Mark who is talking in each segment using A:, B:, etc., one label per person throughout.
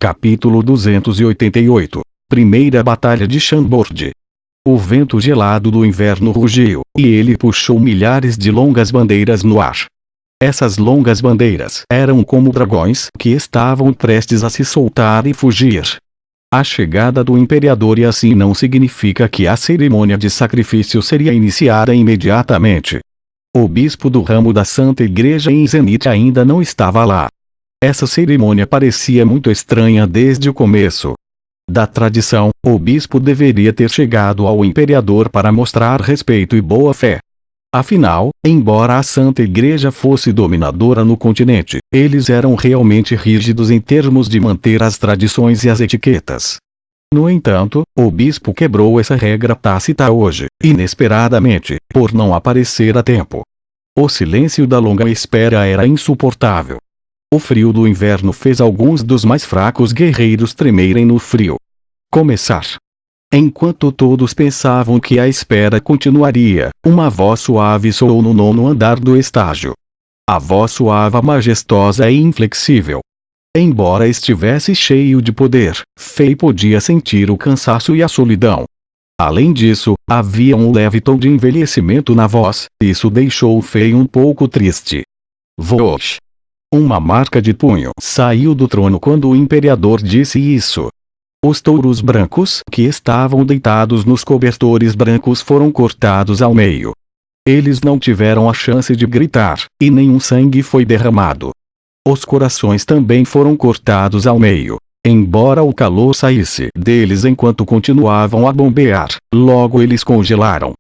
A: Capítulo 288. Primeira Batalha de Chambord. O vento gelado do inverno rugiu, e ele puxou milhares de longas bandeiras no ar. Essas longas bandeiras eram como dragões que estavam prestes a se soltar e fugir. A chegada do imperador e assim não significa que a cerimônia de sacrifício seria iniciada imediatamente. O bispo do ramo da Santa Igreja em Zenit ainda não estava lá. Essa cerimônia parecia muito estranha desde o começo. Da tradição, o bispo deveria ter chegado ao imperador para mostrar respeito e boa-fé. Afinal, embora a Santa Igreja fosse dominadora no continente, eles eram realmente rígidos em termos de manter as tradições e as etiquetas. No entanto, o bispo quebrou essa regra tácita hoje, inesperadamente, por não aparecer a tempo. O silêncio da longa espera era insuportável. O frio do inverno fez alguns dos mais fracos guerreiros tremerem no frio. Começar. Enquanto todos pensavam que a espera continuaria, uma voz suave soou no 9º andar do estágio. A voz suave, majestosa e inflexível. Embora estivesse cheio de poder, Fei podia sentir o cansaço e a solidão. Além disso, havia um leve tom de envelhecimento na voz, isso deixou Fei um pouco triste. Vosh. Uma marca de punho saiu do trono quando o imperador disse isso. Os touros brancos que estavam deitados nos cobertores brancos foram cortados ao meio. Eles não tiveram a chance de gritar, e nenhum sangue foi derramado. Os corações também foram cortados ao meio. Embora o calor saísse deles enquanto continuavam a bombear, logo eles congelaram.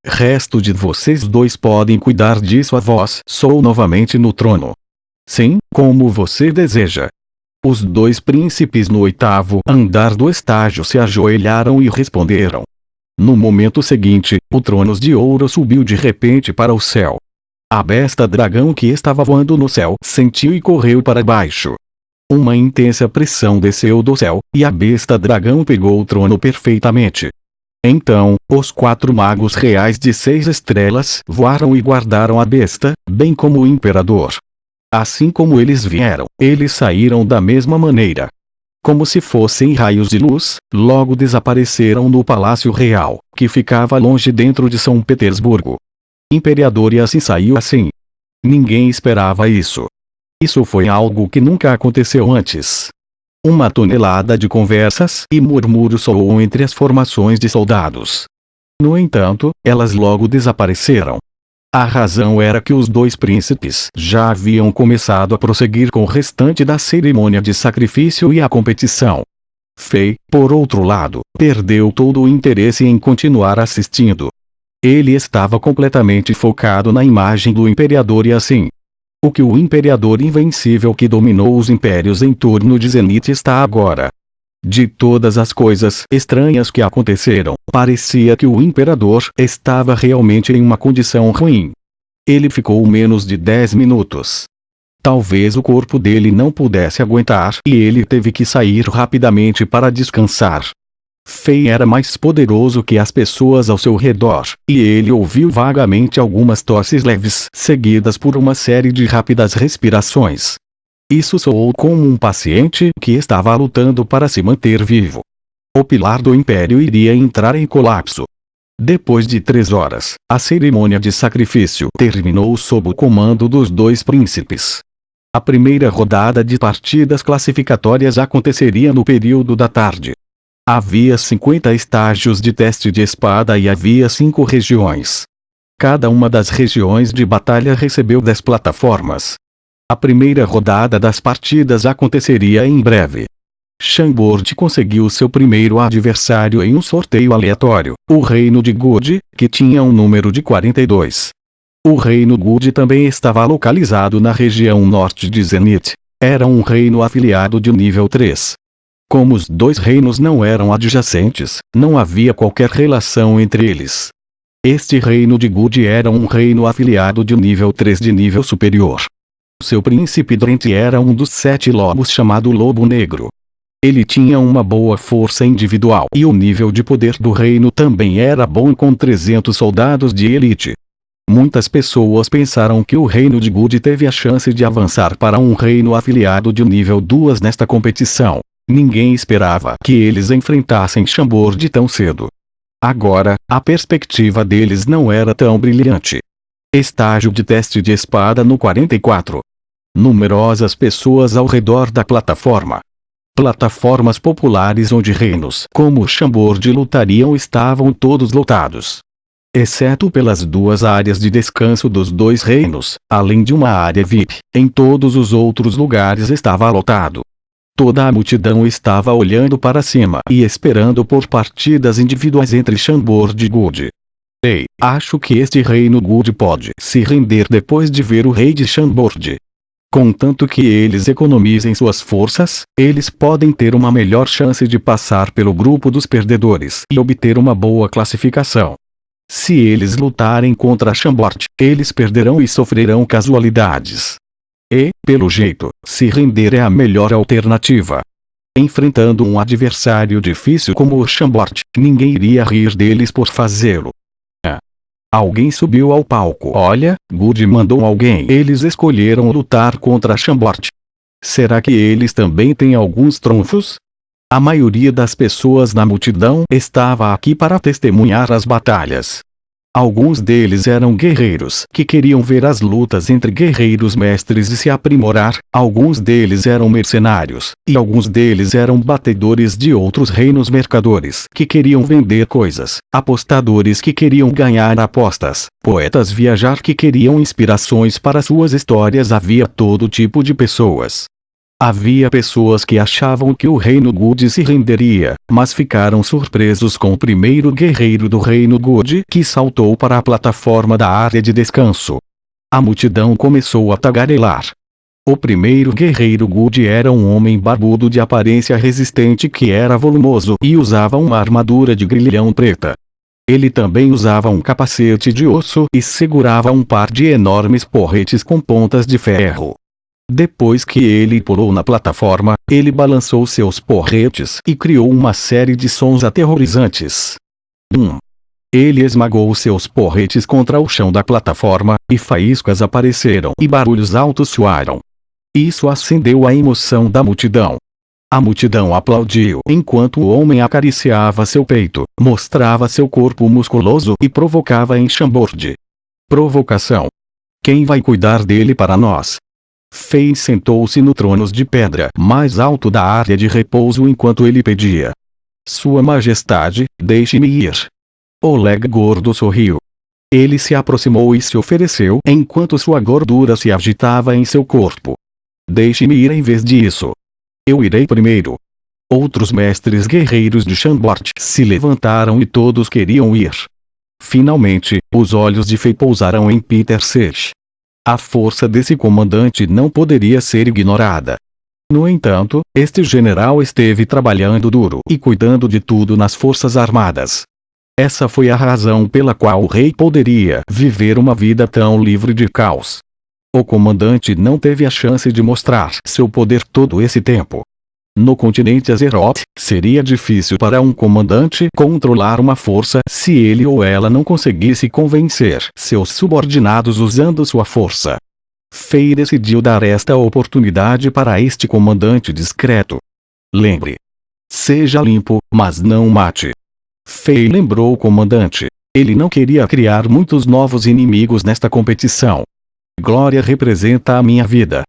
A: Resto de vocês dois podem cuidar disso. A voz soou novamente no trono. Sim, como você deseja. Os dois príncipes no 8º andar do estágio se ajoelharam e responderam. No momento seguinte, o trono de ouro subiu de repente para o céu. A besta dragão que estava voando no céu sentiu e correu para baixo. Uma intensa pressão desceu do céu, e a besta dragão pegou o trono perfeitamente. Então, os 4 magos reais de 6 estrelas voaram e guardaram a besta, bem como o imperador. Assim como eles vieram, eles saíram da mesma maneira. Como se fossem raios de luz, logo desapareceram no Palácio Real, que ficava longe dentro de São Petersburgo. Imperador e assim saiu assim. Ninguém esperava isso. Isso foi algo que nunca aconteceu antes. Uma tonelada de conversas e murmúrios soou entre as formações de soldados. No entanto, elas logo desapareceram. A razão era que os dois príncipes já haviam começado a prosseguir com o restante da cerimônia de sacrifício e a competição. Fei, por outro lado, perdeu todo o interesse em continuar assistindo. Ele estava completamente focado na imagem do imperador e assim. O que o imperador invencível que dominou os impérios em torno de Zenit está agora. De todas as coisas estranhas que aconteceram, parecia que o imperador estava realmente em uma condição ruim. Ele ficou menos de 10 minutos. Talvez o corpo dele não pudesse aguentar e ele teve que sair rapidamente para descansar. Fei era mais poderoso que as pessoas ao seu redor, e ele ouviu vagamente algumas tosses leves seguidas por uma série de rápidas respirações. Isso soou como um paciente que estava lutando para se manter vivo. O pilar do império iria entrar em colapso. Depois de 3 horas, a cerimônia de sacrifício terminou sob o comando dos dois príncipes. A primeira rodada de partidas classificatórias aconteceria no período da tarde. Havia 50 estágios de teste de espada e havia 5 regiões. Cada uma das regiões de batalha recebeu 10 plataformas. A primeira rodada das partidas aconteceria em breve. Chambord conseguiu seu primeiro adversário em um sorteio aleatório, o Reino de Gud, que tinha um número de 42. O Reino Gud também estava localizado na região norte de Zenit. Era um reino afiliado de nível 3. Como os dois reinos não eram adjacentes, não havia qualquer relação entre eles. Este Reino de Gud era um reino afiliado de nível 3 de nível superior. Seu príncipe Drent era um dos 7 lobos chamado Lobo Negro. Ele tinha uma boa força individual e o nível de poder do reino também era bom com 300 soldados de elite. Muitas pessoas pensaram que o reino de Gud teve a chance de avançar para um reino afiliado de nível 2 nesta competição. Ninguém esperava que eles enfrentassem Chambord tão cedo. Agora, a perspectiva deles não era tão brilhante. Estágio de teste de espada no 44. Numerosas pessoas ao redor da plataforma. Plataformas populares onde reinos como Chambord lutariam estavam todos lotados. Exceto pelas duas áreas de descanso dos dois reinos, além de uma área VIP, em todos os outros lugares estava lotado. Toda a multidão estava olhando para cima e esperando por partidas individuais entre Chambord e Good. Ei, acho que este reino Good pode se render depois de ver o rei de Chambord. Contanto que eles economizem suas forças, eles podem ter uma melhor chance de passar pelo grupo dos perdedores e obter uma boa classificação. Se eles lutarem contra Chambord, eles perderão e sofrerão casualidades. E, pelo jeito, se render é a melhor alternativa. Enfrentando um adversário difícil como o Chambord, ninguém iria rir deles por fazê-lo. Alguém subiu ao palco. Olha, Good mandou alguém. Eles escolheram lutar contra Chambord. Será que eles também têm alguns trunfos? A maioria das pessoas na multidão estava aqui para testemunhar as batalhas. Alguns deles eram guerreiros que queriam ver as lutas entre guerreiros mestres e se aprimorar, alguns deles eram mercenários, e alguns deles eram batedores de outros reinos, mercadores que queriam vender coisas, apostadores que queriam ganhar apostas, poetas viajar que queriam inspirações para suas histórias. Havia todo tipo de pessoas. Havia pessoas que achavam que o reino Good se renderia, mas ficaram surpresos com o primeiro guerreiro do reino Good que saltou para a plataforma da área de descanso. A multidão começou a tagarelar. O primeiro guerreiro Good era um homem barbudo de aparência resistente que era volumoso e usava uma armadura de grilhão preta. Ele também usava um capacete de osso e segurava um par de enormes porretes com pontas de ferro. Depois que ele pulou na plataforma, ele balançou seus porretes e criou uma série de sons aterrorizantes. Ele esmagou seus porretes contra o chão da plataforma, e faíscas apareceram e barulhos altos soaram. Isso acendeu a emoção da multidão. A multidão aplaudiu enquanto o homem acariciava seu peito, mostrava seu corpo musculoso e provocava em Chambord. Provocação. Quem vai cuidar dele para nós? Fei sentou-se no trono de pedra mais alto da área de repouso enquanto ele pedia: Sua Majestade, deixe-me ir. Oleg gordo sorriu. Ele se aproximou e se ofereceu enquanto sua gordura se agitava em seu corpo. Deixe-me ir em vez disso. Eu irei primeiro. Outros mestres guerreiros de Chambord se levantaram e todos queriam ir. Finalmente, os olhos de Fei pousaram em Peter Sage. A força desse comandante não poderia ser ignorada. No entanto, este general esteve trabalhando duro e cuidando de tudo nas forças armadas. Essa foi a razão pela qual o rei poderia viver uma vida tão livre de caos. O comandante não teve a chance de mostrar seu poder todo esse tempo. No continente Azeroth, seria difícil para um comandante controlar uma força se ele ou ela não conseguisse convencer seus subordinados usando sua força. Fei decidiu dar esta oportunidade para este comandante discreto. Lembre. Seja limpo, mas não mate. Fei lembrou o comandante. Ele não queria criar muitos novos inimigos nesta competição. Glória representa a minha vida.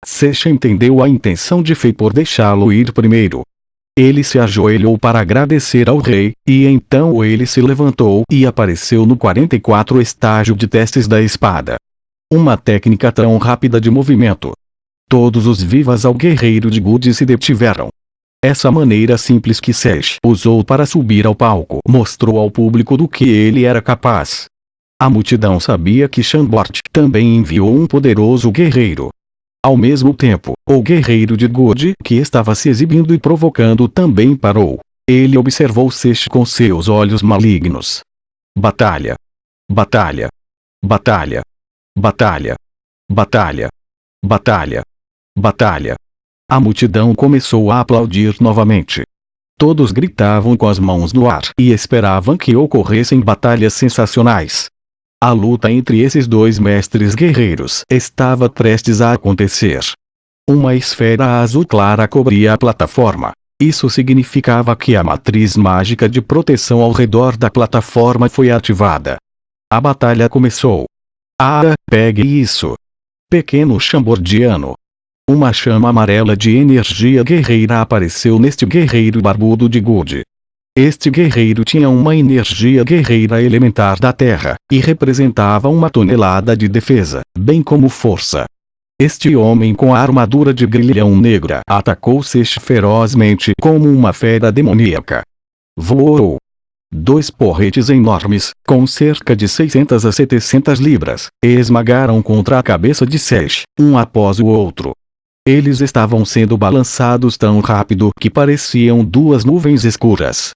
A: Seixa entendeu a intenção de Fei por deixá-lo ir primeiro. Ele se ajoelhou para agradecer ao rei, e então ele se levantou e apareceu no 44 estágio de testes da espada. Uma técnica tão rápida de movimento. Todos os vivas ao guerreiro de Good se detiveram. Essa maneira simples que Seixa usou para subir ao palco mostrou ao público do que ele era capaz. A multidão sabia que Chambord também enviou um poderoso guerreiro. Ao mesmo tempo, o guerreiro de Good que estava se exibindo e provocando também parou. Ele observou Seixa com seus olhos malignos. Batalha. Batalha. Batalha. Batalha. Batalha. Batalha. Batalha. A multidão começou a aplaudir novamente. Todos gritavam com as mãos no ar e esperavam que ocorressem batalhas sensacionais. A luta entre esses dois mestres guerreiros estava prestes a acontecer. Uma esfera azul clara cobria a plataforma. Isso significava que a matriz mágica de proteção ao redor da plataforma foi ativada. A batalha começou. Ah, pegue isso! Pequeno Chambordiano. Uma chama amarela de energia guerreira apareceu neste guerreiro barbudo de Good. Este guerreiro tinha uma energia guerreira elementar da terra, e representava 1 tonelada de defesa, bem como força. Este homem com a armadura de grilhão negra atacou Sesh ferozmente como uma fera demoníaca. Voou. 2 porretes enormes, com cerca de 600 a 700 libras, esmagaram contra a cabeça de Sesh, um após o outro. Eles estavam sendo balançados tão rápido que pareciam 2 nuvens escuras.